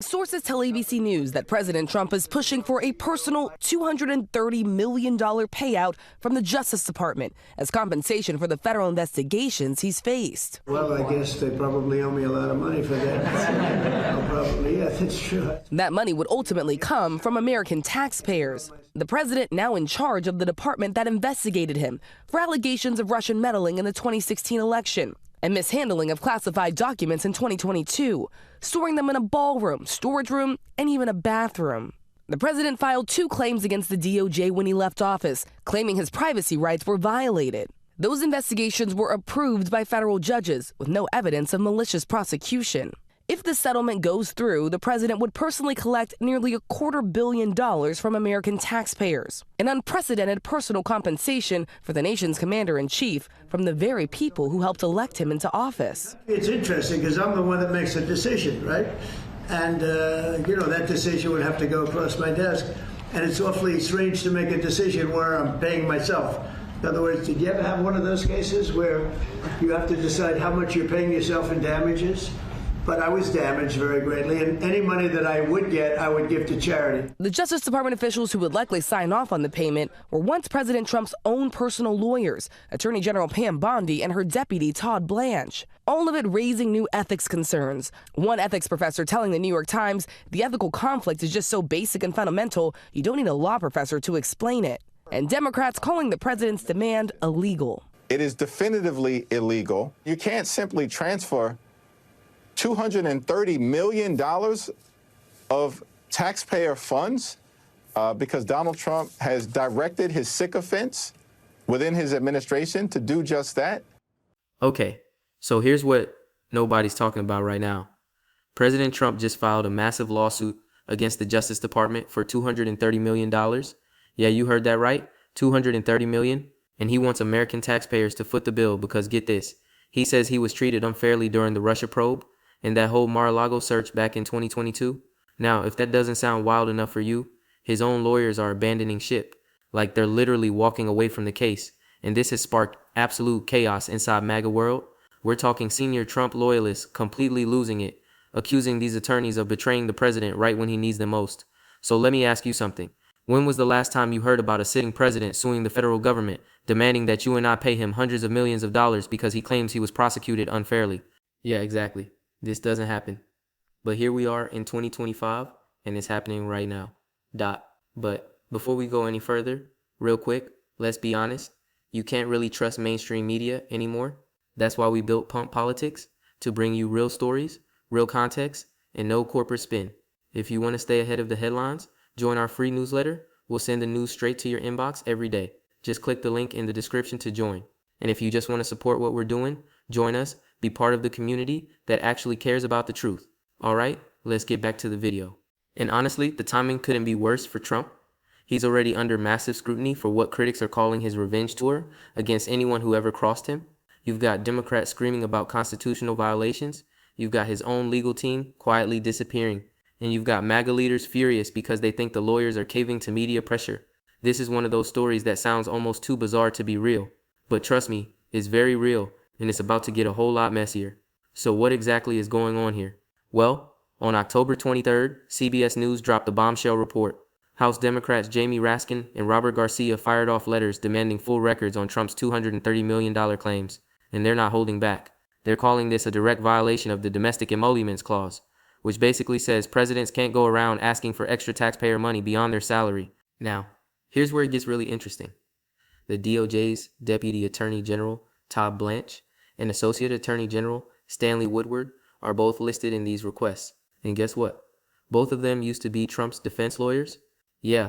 Sources tell ABC News that President Trump is pushing for a personal $230 million payout from the Justice Department as compensation for the federal investigations he's faced. Well, I guess they probably owe me a lot of money for that. Probably, yeah, that's true. That money would ultimately come from American taxpayers. The president now in charge of the department that investigated him for allegations of Russian meddling in the 2016 election and mishandling of classified documents in 2022, storing them in a ballroom, storage room, and even a bathroom. The president filed 2 claims against the DOJ when he left office, claiming his privacy rights were violated. Those investigations were approved by federal judges with no evidence of malicious prosecution. If the settlement goes through, the president would personally collect nearly $250 million from American taxpayers, an unprecedented personal compensation for the nation's commander-in-chief from the very people who helped elect him into office. It's interesting because I'm the one that makes a decision, right? And, that decision would have to go across my desk. And it's awfully strange to make a decision where I'm paying myself. In other words, did you ever have one of those cases where you have to decide how much you're paying yourself in damages? But I was damaged very greatly, and any money that I would get, I would give to charity. The Justice Department officials who would likely sign off on the payment were once President Trump's own personal lawyers, Attorney General Pam Bondi and her deputy Todd Blanche. All of it raising new ethics concerns. One ethics professor telling the New York Times the ethical conflict is just so basic and fundamental, you don't need a law professor to explain it. And Democrats calling the president's demand illegal. It is definitively illegal. You can't simply transfer $230 million of taxpayer funds because Donald Trump has directed his sycophants within his administration to do just that. Okay, so here's what nobody's talking about right now. President Trump just filed a massive lawsuit against the Justice Department for $230 million. Yeah, you heard that right, $230 million. And he wants American taxpayers to foot the bill because, get this, he says he was treated unfairly during the Russia probe and that whole Mar-a-Lago search back in 2022. Now, if that doesn't sound wild enough for you, his own lawyers are abandoning ship. Like they're literally walking away from the case. And this has sparked absolute chaos inside MAGA world. We're talking senior Trump loyalists completely losing it, accusing these attorneys of betraying the president right when he needs them most. So let me ask you something. When was the last time you heard about a sitting president suing the federal government, demanding that you and I pay him hundreds of millions of dollars because he claims he was prosecuted unfairly? Yeah, exactly. This doesn't happen. But here we are in 2025, and it's happening right now. But before we go any further, real quick, let's be honest. You can't really trust mainstream media anymore. That's why we built Pump Politics, to bring you real stories, real context, and no corporate spin. If you want to stay ahead of the headlines, join our free newsletter. We'll send the news straight to your inbox every day. Just click the link in the description to join. And if you just want to support what we're doing, join us. Be part of the community that actually cares about the truth. All right, let's get back to the video. And honestly, the timing couldn't be worse for Trump. He's already under massive scrutiny for what critics are calling his revenge tour against anyone who ever crossed him. You've got Democrats screaming about constitutional violations. You've got his own legal team quietly disappearing. And you've got MAGA leaders furious because they think the lawyers are caving to media pressure. This is one of those stories that sounds almost too bizarre to be real. But trust me, it's very real. And it's about to get a whole lot messier. So what exactly is going on here? Well, on October 23rd, CBS News dropped a bombshell report. House Democrats Jamie Raskin and Robert Garcia fired off letters demanding full records on Trump's $230 million claims. And they're not holding back. They're calling this a direct violation of the Domestic Emoluments Clause, which basically says presidents can't go around asking for extra taxpayer money beyond their salary. Now, here's where it gets really interesting. The DOJ's Deputy Attorney General, Todd Blanche, and Associate Attorney General Stanley Woodward are both listed in these requests. And guess what? Both of them used to be Trump's defense lawyers. Yeah,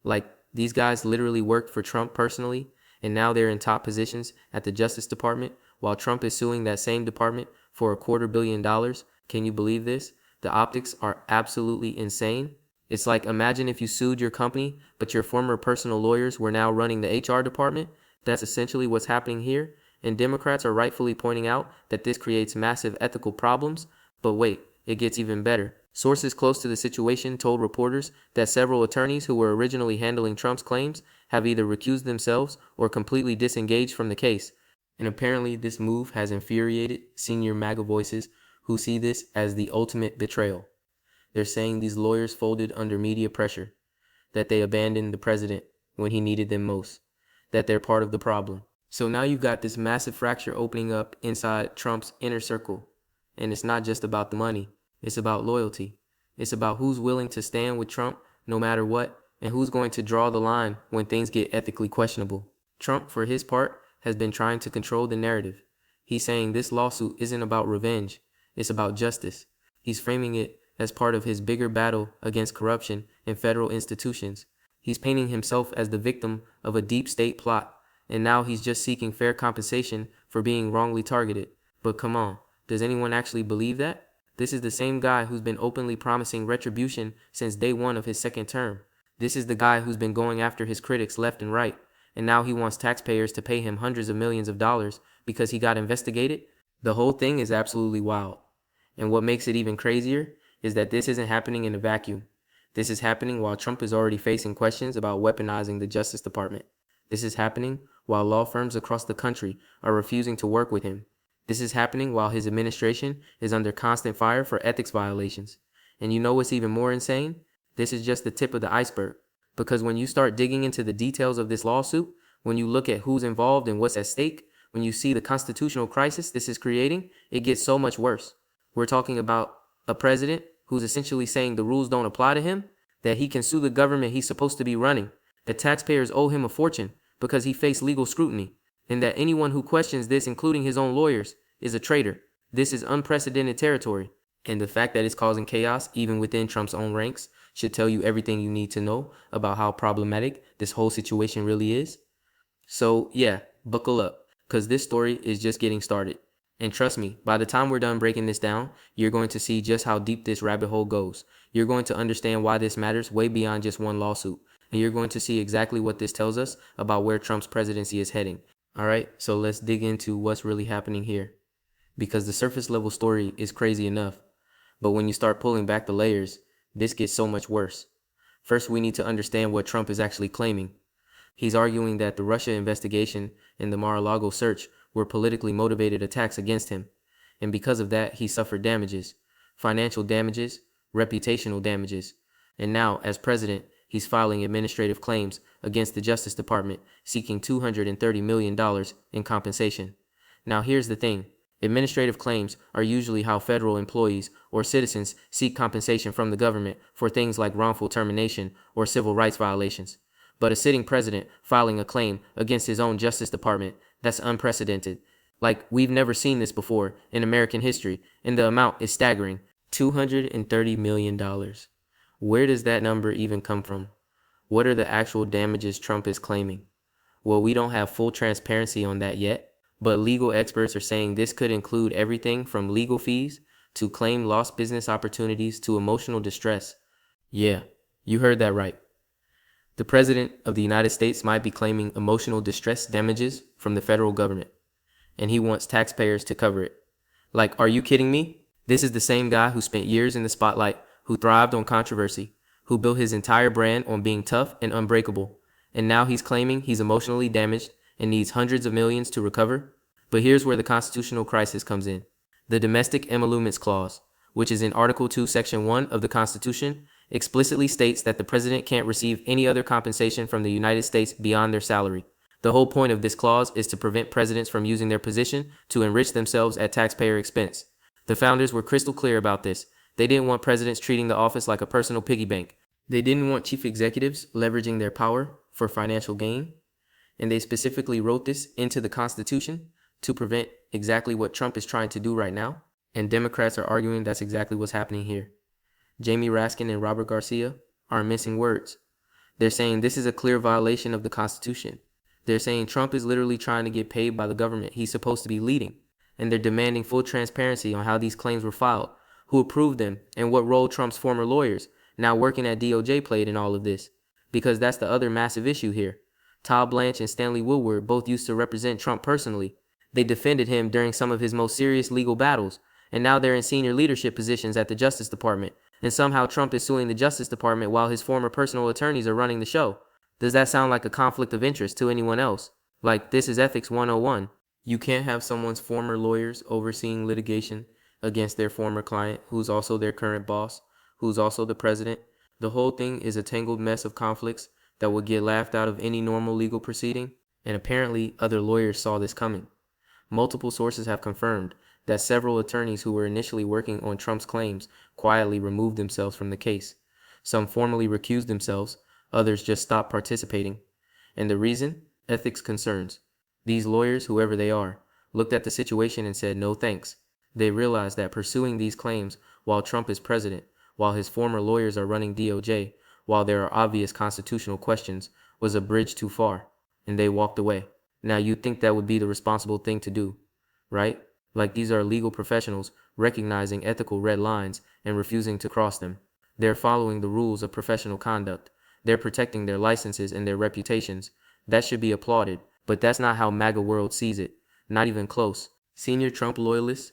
like these guys literally worked for Trump personally, and now they're in top positions at the Justice Department while Trump is suing that same department for $250 million. Can you believe this? The optics are absolutely insane. It's like, imagine if you sued your company, but your former personal lawyers were now running the HR department. That's essentially what's happening here. And Democrats are rightfully pointing out that this creates massive ethical problems. But wait, it gets even better. Sources close to the situation told reporters that several attorneys who were originally handling Trump's claims have either recused themselves or completely disengaged from the case. And apparently this move has infuriated senior MAGA voices who see this as the ultimate betrayal. They're saying these lawyers folded under media pressure, that they abandoned the president when he needed them most, that they're part of the problem. So now you've got this massive fracture opening up inside Trump's inner circle. And it's not just about the money. It's about loyalty. It's about who's willing to stand with Trump no matter what, and who's going to draw the line when things get ethically questionable. Trump, for his part, has been trying to control the narrative. He's saying this lawsuit isn't about revenge. It's about justice. He's framing it as part of his bigger battle against corruption in federal institutions. He's painting himself as the victim of a deep state plot, and now he's just seeking fair compensation for being wrongly targeted. But come on, does anyone actually believe that? This is the same guy who's been openly promising retribution since day one of his second term. This is the guy who's been going after his critics left and right, and now he wants taxpayers to pay him hundreds of millions of dollars because he got investigated. The whole thing is absolutely wild. And what makes it even crazier is that this isn't happening in a vacuum. This is happening while Trump is already facing questions about weaponizing the Justice Department. This is happening while law firms across the country are refusing to work with him. This is happening while his administration is under constant fire for ethics violations. And you know what's even more insane? This is just the tip of the iceberg. Because when you start digging into the details of this lawsuit, when you look at who's involved and what's at stake, when you see the constitutional crisis this is creating, it gets so much worse. We're talking about a president who's essentially saying the rules don't apply to him, that he can sue the government he's supposed to be running, that taxpayers owe him a fortune because he faced legal scrutiny, and that anyone who questions this, including his own lawyers, is a traitor. This is unprecedented territory. And the fact that it's causing chaos even within Trump's own ranks should tell you everything you need to know about how problematic this whole situation really is. So yeah, buckle up, because this story is just getting started. And trust me, by the time we're done breaking this down, you're going to see just how deep this rabbit hole goes. You're going to understand why this matters way beyond just one lawsuit. And you're going to see exactly what this tells us about where Trump's presidency is heading. All right, so let's dig into what's really happening here. Because the surface level story is crazy enough. But when you start pulling back the layers, this gets so much worse. First, we need to understand what Trump is actually claiming. He's arguing that the Russia investigation and the Mar-a-Lago search were politically motivated attacks against him. And because of that, he suffered damages, financial damages, reputational damages. And now, as president, he's filing administrative claims against the Justice Department, seeking $230 million in compensation. Now, here's the thing. Administrative claims are usually how federal employees or citizens seek compensation from the government for things like wrongful termination or civil rights violations. But a sitting president filing a claim against his own Justice Department, that's unprecedented. Like, we've never seen this before in American history, and the amount is staggering. $230 million. Where does that number even come from? What are the actual damages Trump is claiming? Well, we don't have full transparency on that yet, but legal experts are saying this could include everything from legal fees to claim lost business opportunities to emotional distress. Yeah, you heard that right. The President of the United States might be claiming emotional distress damages from the federal government, and he wants taxpayers to cover it. Like, are you kidding me? This is the same guy who spent years in the spotlight, who thrived on controversy, who built his entire brand on being tough and unbreakable, and now he's claiming he's emotionally damaged and needs hundreds of millions to recover? But here's where the constitutional crisis comes in. The Domestic Emoluments Clause, which is in Article 2, Section 1 of the Constitution, explicitly states that the president can't receive any other compensation from the United States beyond their salary. The whole point of this clause is to prevent presidents from using their position to enrich themselves at taxpayer expense. The founders were crystal clear about this. They didn't want presidents treating the office like a personal piggy bank. They didn't want chief executives leveraging their power for financial gain. And they specifically wrote this into the Constitution to prevent exactly what Trump is trying to do right now. And Democrats are arguing that's exactly what's happening here. Jamie Raskin and Robert Garcia are missing words. They're saying this is a clear violation of the Constitution. They're saying Trump is literally trying to get paid by the government he's supposed to be leading. And they're demanding full transparency on how these claims were filed, who approved them, and what role Trump's former lawyers, now working at DOJ, played in all of this. Because that's the other massive issue here. Todd Blanche and Stanley Woodward both used to represent Trump personally. They defended him during some of his most serious legal battles, and now they're in senior leadership positions at the Justice Department. And somehow Trump is suing the Justice Department while his former personal attorneys are running the show. Does that sound like a conflict of interest to anyone else? Like, this is ethics 101. You can't have someone's former lawyers overseeing litigation against their former client, who's also their current boss, who's also the president. The whole thing is a tangled mess of conflicts that would get laughed out of any normal legal proceeding, and apparently other lawyers saw this coming. Multiple sources have confirmed that several attorneys who were initially working on Trump's claims quietly removed themselves from the case. Some formally recused themselves, others just stopped participating. And the reason? Ethics concerns. These lawyers, whoever they are, looked at the situation and said no thanks. They realized that pursuing these claims while Trump is president, while his former lawyers are running DOJ, while there are obvious constitutional questions, was a bridge too far, and they walked away. Now you'd think that would be the responsible thing to do, right? Like these are legal professionals recognizing ethical red lines and refusing to cross them. They're following the rules of professional conduct. They're protecting their licenses and their reputations. That should be applauded, but that's not how MAGA world sees it. Not even close. Senior Trump loyalists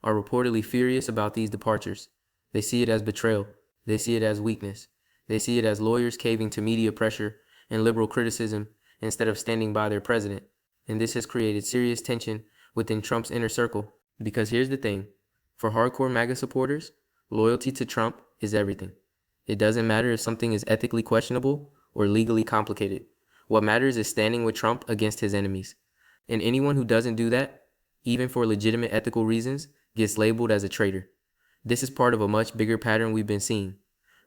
are reportedly furious about these departures. They see it as betrayal. They see it as weakness. They see it as lawyers caving to media pressure and liberal criticism instead of standing by their president. And this has created serious tension within Trump's inner circle. Because here's the thing. For hardcore MAGA supporters, loyalty to Trump is everything. It doesn't matter if something is ethically questionable or legally complicated. What matters is standing with Trump against his enemies. And anyone who doesn't do that, even for legitimate ethical reasons, gets labeled as a traitor. This is part of a much bigger pattern we've been seeing.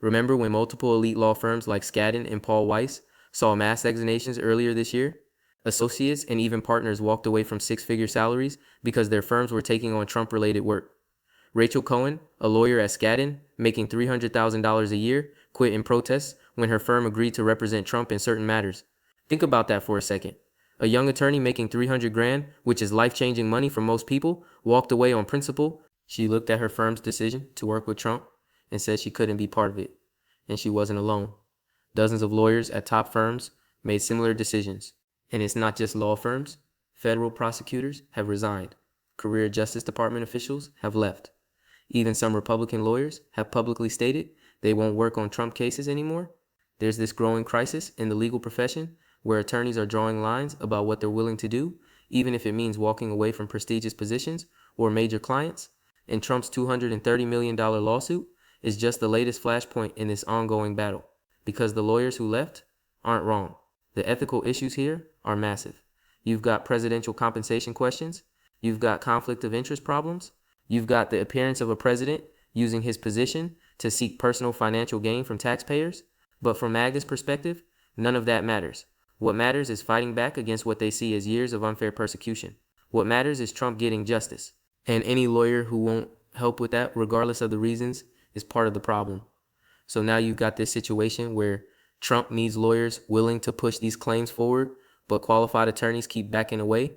Remember when multiple elite law firms like Skadden and Paul Weiss saw mass exonerations earlier this year? Associates and even partners walked away from six-figure salaries because their firms were taking on Trump-related work. Rachel Cohen, a lawyer at Skadden, making $300,000 a year, quit in protest when her firm agreed to represent Trump in certain matters. Think about that for a second. A young attorney making $300,000, which is life-changing money for most people, walked away on principle. She looked at her firm's decision to work with Trump and said she couldn't be part of it. And she wasn't alone. Dozens of lawyers at top firms made similar decisions. And it's not just law firms. Federal prosecutors have resigned. Career Justice Department officials have left. Even some Republican lawyers have publicly stated they won't work on Trump cases anymore. There's this growing crisis in the legal profession where attorneys are drawing lines about what they're willing to do, even if it means walking away from prestigious positions or major clients. And Trump's $230 million lawsuit is just the latest flashpoint in this ongoing battle, because the lawyers who left aren't wrong. The ethical issues here are massive. You've got presidential compensation questions. You've got conflict of interest problems. You've got the appearance of a president using his position to seek personal financial gain from taxpayers. But from MAGA's perspective, none of that matters. What matters is fighting back against what they see as years of unfair persecution. What matters is Trump getting justice. And any lawyer who won't help with that, regardless of the reasons, is part of the problem. So now you've got this situation where Trump needs lawyers willing to push these claims forward, but qualified attorneys keep backing away.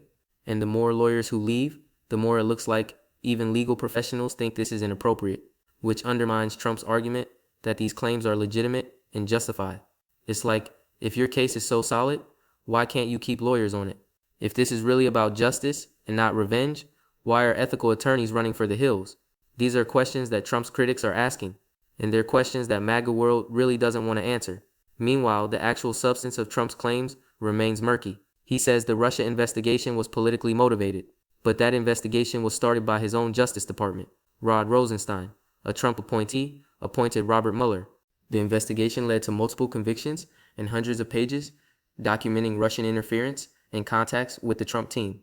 And the more lawyers who leave, the more it looks like even legal professionals think this is inappropriate, which undermines Trump's argument that these claims are legitimate and justified. It's like, if your case is so solid, why can't you keep lawyers on it? If this is really about justice and not revenge, why are ethical attorneys running for the hills? These are questions that Trump's critics are asking, and they're questions that MAGA world really doesn't want to answer. Meanwhile, the actual substance of Trump's claims remains murky. He says the Russia investigation was politically motivated, but that investigation was started by his own Justice Department. Rod Rosenstein, a Trump appointee, appointed Robert Mueller. The investigation led to multiple convictions and hundreds of pages documenting Russian interference and contacts with the Trump team.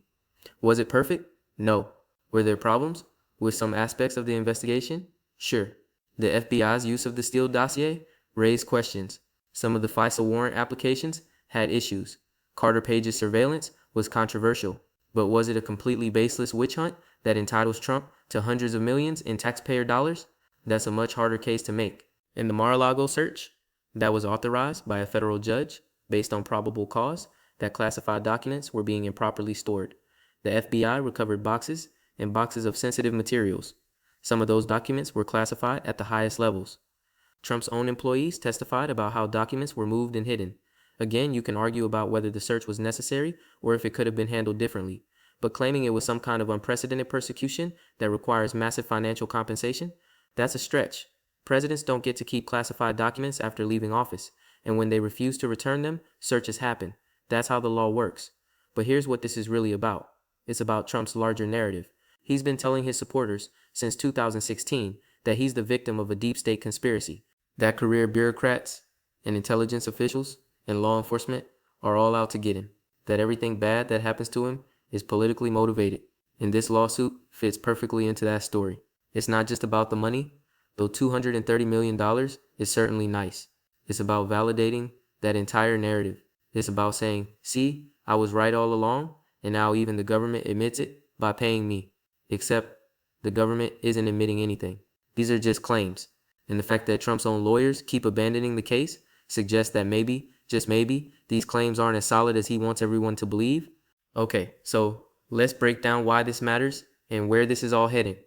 Was it perfect? No. Were there problems with some aspects of the investigation? Sure. The FBI's use of the Steele dossier raised questions. Some of the FISA warrant applications had issues. Carter Page's surveillance was controversial. But was it a completely baseless witch hunt that entitles Trump to hundreds of millions in taxpayer dollars? That's a much harder case to make. In the Mar-a-Lago search, that was authorized by a federal judge based on probable cause that classified documents were being improperly stored. The FBI recovered boxes and boxes of sensitive materials. Some of those documents were classified at the highest levels. Trump's own employees testified about how documents were moved and hidden. Again, you can argue about whether the search was necessary or if it could have been handled differently, but claiming it was some kind of unprecedented persecution that requires massive financial compensation, that's a stretch. Presidents don't get to keep classified documents after leaving office, and when they refuse to return them, searches happen. That's how the law works. But here's what this is really about. It's about Trump's larger narrative. He's been telling his supporters since 2016 that he's the victim of a deep state conspiracy, that career bureaucrats and intelligence officials and law enforcement are all out to get him, that everything bad that happens to him is politically motivated. And this lawsuit fits perfectly into that story. It's not just about the money, though $230 million is certainly nice. It's about validating that entire narrative. It's about saying, see, I was right all along, and now even the government admits it by paying me. Except the government isn't admitting anything. These are just claims. And the fact that Trump's own lawyers keep abandoning the case suggests that maybe, just maybe, these claims aren't as solid as he wants everyone to believe. Okay, so let's break down why this matters and where this is all heading.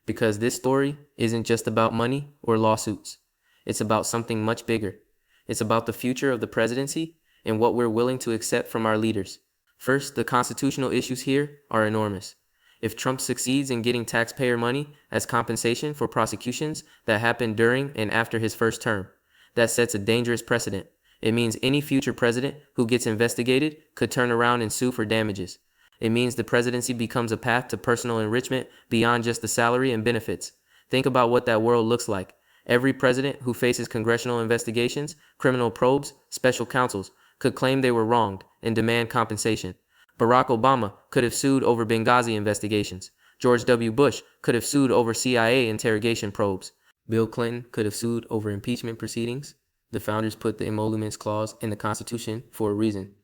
Because this story isn't just about money or lawsuits. It's about something much bigger. It's about the future of the presidency and what we're willing to accept from our leaders. First, the constitutional issues here are enormous. If Trump succeeds in getting taxpayer money as compensation for prosecutions that happened during and after his first term, that sets a dangerous precedent. It means any future president who gets investigated could turn around and sue for damages. It means the presidency becomes a path to personal enrichment beyond just the salary and benefits. Think about what that world looks like. Every president who faces congressional investigations, criminal probes, special counsels could claim they were wronged and demand compensation. Barack Obama could have sued over Benghazi investigations. George W. Bush could have sued over CIA interrogation probes. Bill Clinton could have sued over impeachment proceedings. The founders put the emoluments clause in the Constitution for a reason.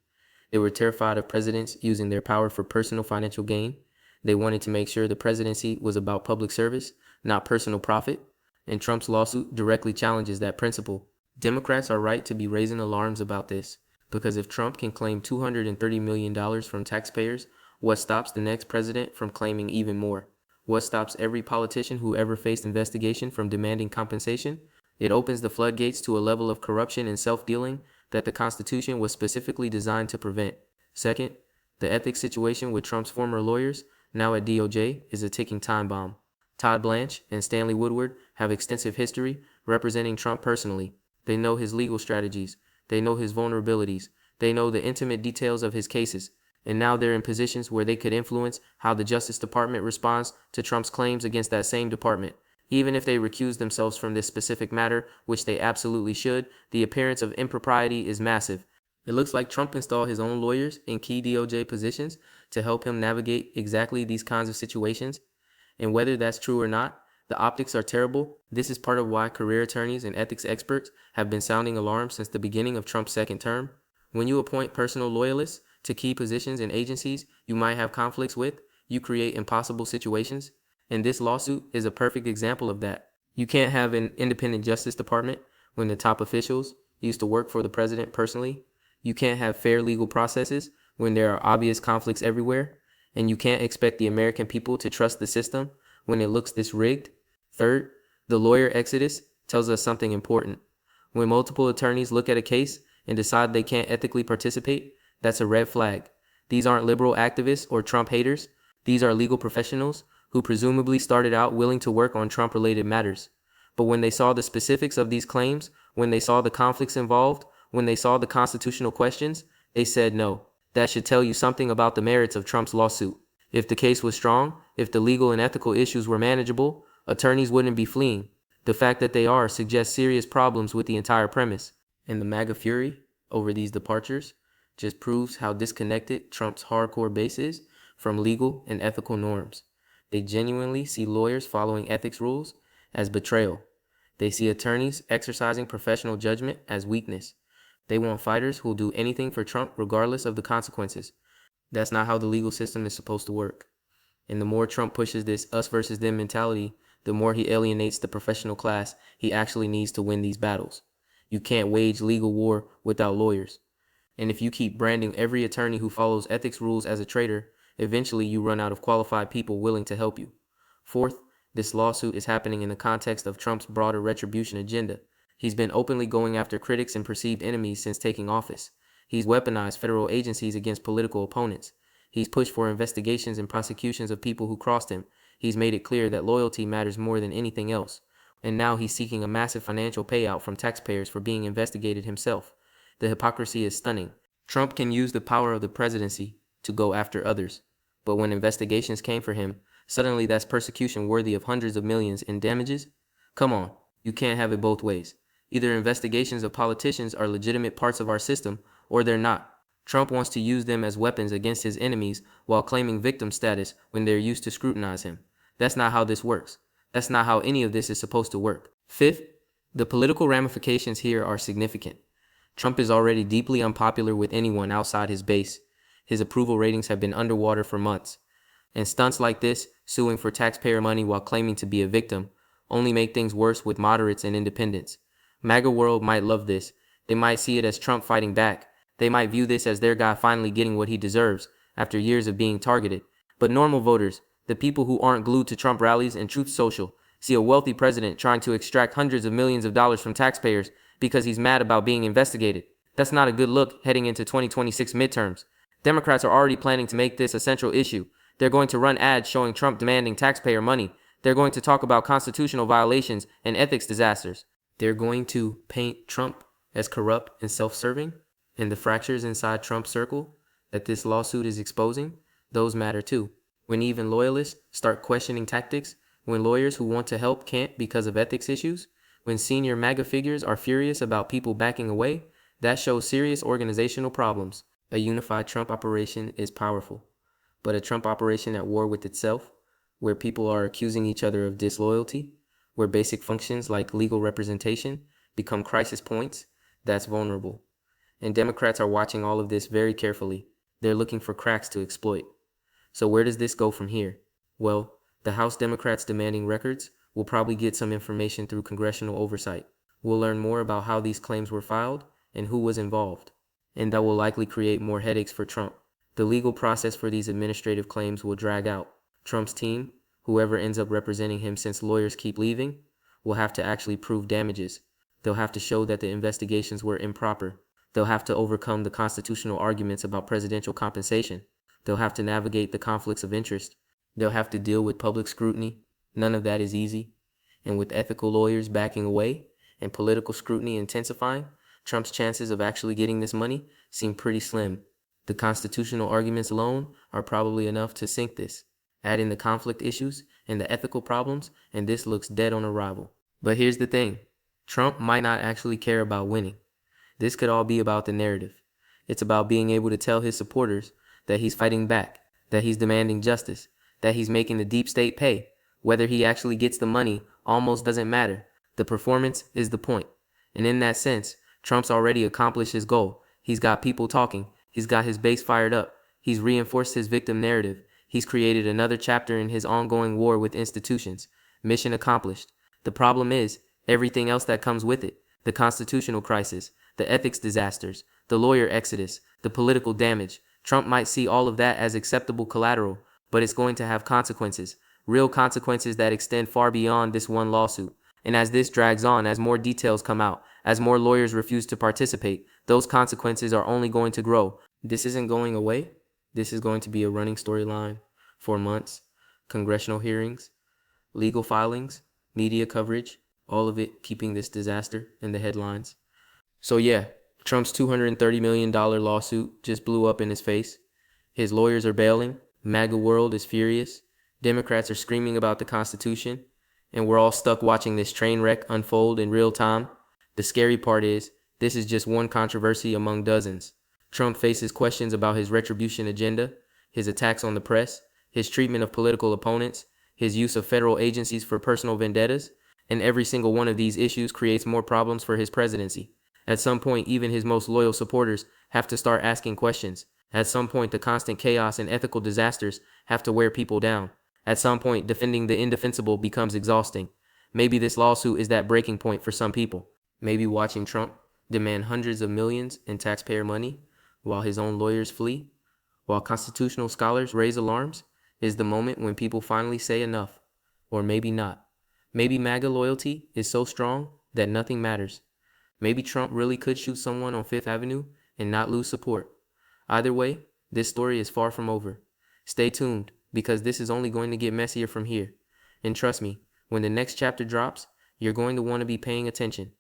They were terrified of presidents using their power for personal financial gain. They wanted to make sure the presidency was about public service, not personal profit. And Trump's lawsuit directly challenges that principle. Democrats are right to be raising alarms about this, because if Trump can claim $230 million from taxpayers, what stops the next president from claiming even more? What stops every politician who ever faced investigation from demanding compensation? It opens the floodgates to a level of corruption and self-dealing that the Constitution was specifically designed to prevent. Second, the ethics situation with Trump's former lawyers, now at DOJ, is a ticking time bomb. Todd Blanche and Stanley Woodward have extensive history representing Trump personally. They know his legal strategies. They know his vulnerabilities. They know the intimate details of his cases. And now they're in positions where they could influence how the Justice Department responds to Trump's claims against that same department. Even if they recuse themselves from this specific matter, which they absolutely should, the appearance of impropriety is massive. It looks like Trump installed his own lawyers in key DOJ positions to help him navigate exactly these kinds of situations. And whether that's true or not, the optics are terrible. This is part of why career attorneys and ethics experts have been sounding alarms since the beginning of Trump's second term. When you appoint personal loyalists to key positions in agencies you might have conflicts with, you create impossible situations. And this lawsuit is a perfect example of that. You can't have an independent Justice Department when the top officials used to work for the president personally. You can't have fair legal processes when there are obvious conflicts everywhere. And you can't expect the American people to trust the system when it looks this rigged. Third, the lawyer exodus tells us something important. When multiple attorneys look at a case and decide they can't ethically participate, that's a red flag. These aren't liberal activists or Trump haters. These are legal professionals who presumably started out willing to work on Trump-related matters. But when they saw the specifics of these claims, when they saw the conflicts involved, when they saw the constitutional questions, they said no. That should tell you something about the merits of Trump's lawsuit. If the case was strong, if the legal and ethical issues were manageable, attorneys wouldn't be fleeing. The fact that they are suggests serious problems with the entire premise. And the MAGA fury over these departures just proves how disconnected Trump's hardcore base is from legal and ethical norms. They genuinely see lawyers following ethics rules as betrayal. They see attorneys exercising professional judgment as weakness. They want fighters who'll do anything for Trump regardless of the consequences. That's not how the legal system is supposed to work. And the more Trump pushes this us versus them mentality, the more he alienates the professional class he actually needs to win these battles. You can't wage legal war without lawyers. And if you keep branding every attorney who follows ethics rules as a traitor, eventually you run out of qualified people willing to help you. Fourth, this lawsuit is happening in the context of Trump's broader retribution agenda. He's been openly going after critics and perceived enemies since taking office. He's weaponized federal agencies against political opponents. He's pushed for investigations and prosecutions of people who crossed him. He's made it clear that loyalty matters more than anything else. And now he's seeking a massive financial payout from taxpayers for being investigated himself. The hypocrisy is stunning. Trump can use the power of the presidency to go after others. But when investigations came for him, suddenly that's persecution worthy of hundreds of millions in damages. Come on, you can't have it both ways. Either investigations of politicians are legitimate parts of our system, or they're not. Trump wants to use them as weapons against his enemies while claiming victim status when they're used to scrutinize him. That's not how this works. That's not how any of this is supposed to work. Fifth, the political ramifications here are significant. Trump is already deeply unpopular with anyone outside his base. His approval ratings have been underwater for months. And stunts like this, suing for taxpayer money while claiming to be a victim, only make things worse with moderates and independents. MAGA world might love this. They might see it as Trump fighting back. They might view this as their guy finally getting what he deserves after years of being targeted. But normal voters, the people who aren't glued to Trump rallies and Truth Social, see a wealthy president trying to extract hundreds of millions of dollars from taxpayers because he's mad about being investigated. That's not a good look heading into 2026 midterms. Democrats are already planning to make this a central issue. They're going to run ads showing Trump demanding taxpayer money. They're going to talk about constitutional violations and ethics disasters. They're going to paint Trump as corrupt and self-serving. And the fractures inside Trump's circle that this lawsuit is exposing, those matter too. When even loyalists start questioning tactics, when lawyers who want to help can't because of ethics issues, when senior MAGA figures are furious about people backing away, that shows serious organizational problems. A unified Trump operation is powerful, but a Trump operation at war with itself, where people are accusing each other of disloyalty, where basic functions like legal representation become crisis points, that's vulnerable. And Democrats are watching all of this very carefully. They're looking for cracks to exploit. So where does this go from here? Well, the House Democrats demanding records will probably get some information through congressional oversight. We'll learn more about how these claims were filed and who was involved. And that will likely create more headaches for Trump. The legal process for these administrative claims will drag out. Trump's team, whoever ends up representing him since lawyers keep leaving, will have to actually prove damages. They'll have to show that the investigations were improper. They'll have to overcome the constitutional arguments about presidential compensation. They'll have to navigate the conflicts of interest. They'll have to deal with public scrutiny. None of that is easy. And with ethical lawyers backing away and political scrutiny intensifying, Trump's chances of actually getting this money seem pretty slim. The constitutional arguments alone are probably enough to sink this. Add in the conflict issues and the ethical problems, and this looks dead on arrival. But here's the thing. Trump might not actually care about winning. This could all be about the narrative. It's about being able to tell his supporters that he's fighting back, that he's demanding justice, that he's making the deep state pay. Whether he actually gets the money almost doesn't matter. The performance is the point. And in that sense, Trump's already accomplished his goal. He's got people talking. He's got his base fired up. He's reinforced his victim narrative. He's created another chapter in his ongoing war with institutions. Mission accomplished. The problem is everything else that comes with it. The constitutional crisis, the ethics disasters, the lawyer exodus, the political damage. Trump might see all of that as acceptable collateral, but it's going to have consequences, real consequences that extend far beyond this one lawsuit. And as this drags on, as more details come out, as more lawyers refuse to participate, those consequences are only going to grow. This isn't going away. This is going to be a running storyline for months. Congressional hearings, legal filings, media coverage, all of it keeping this disaster in the headlines. So yeah, Trump's $230 million lawsuit just blew up in his face. His lawyers are bailing. MAGA world is furious. Democrats are screaming about the Constitution. And we're all stuck watching this train wreck unfold in real time. The scary part is, this is just one controversy among dozens. Trump faces questions about his retribution agenda, his attacks on the press, his treatment of political opponents, his use of federal agencies for personal vendettas, and every single one of these issues creates more problems for his presidency. At some point, even his most loyal supporters have to start asking questions. At some point, the constant chaos and ethical disasters have to wear people down. At some point, defending the indefensible becomes exhausting. Maybe this lawsuit is that breaking point for some people. Maybe watching Trump demand hundreds of millions in taxpayer money while his own lawyers flee, while constitutional scholars raise alarms, is the moment when people finally say enough. Or maybe not. Maybe MAGA loyalty is so strong that nothing matters. Maybe Trump really could shoot someone on Fifth Avenue and not lose support. Either way, this story is far from over. Stay tuned, because this is only going to get messier from here. And trust me, when the next chapter drops, you're going to want to be paying attention.